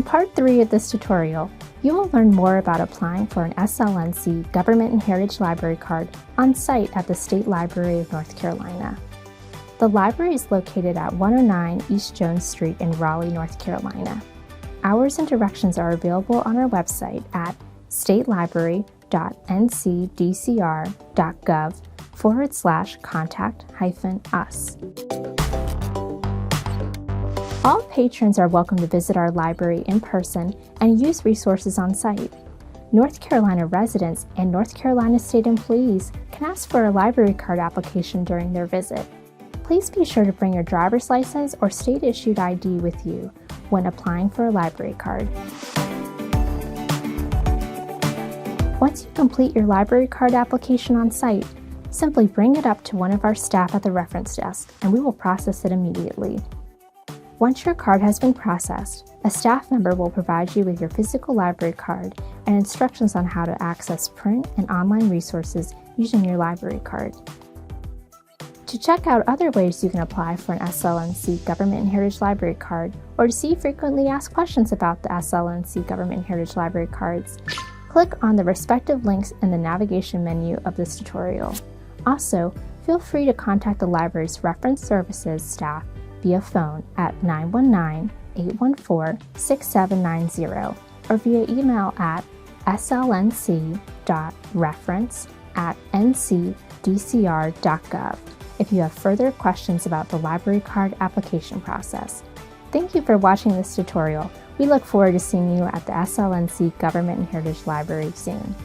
In Part 3 of this tutorial, you will learn more about applying for an SLNC Government and Heritage Library card on site at the State Library of North Carolina. The library is located at 109 East Jones Street in Raleigh, North Carolina. Hours and directions are available on our website at statelibrary.ncdcr.gov/contact-us. All patrons are welcome to visit our library in person and use resources on site. North Carolina residents and North Carolina state employees can ask for a library card application during their visit. Please be sure to bring your driver's license or state-issued ID with you when applying for a library card. Once you complete your library card application on site, simply bring it up to one of our staff at the reference desk and we will process it immediately. Once your card has been processed, a staff member will provide you with your physical library card and instructions on how to access print and online resources using your library card. To check out other ways you can apply for an SLNC Government and Heritage Library card, or to see frequently asked questions about the SLNC Government and Heritage Library cards, click on the respective links in the navigation menu of this tutorial. Also, feel free to contact the library's reference services staff via phone at 919-814-6790 or via email at slnc.reference@ncdcr.gov if you have further questions about the library card application process. Thank you for watching this tutorial. We look forward to seeing you at the SLNC Government and Heritage Library soon.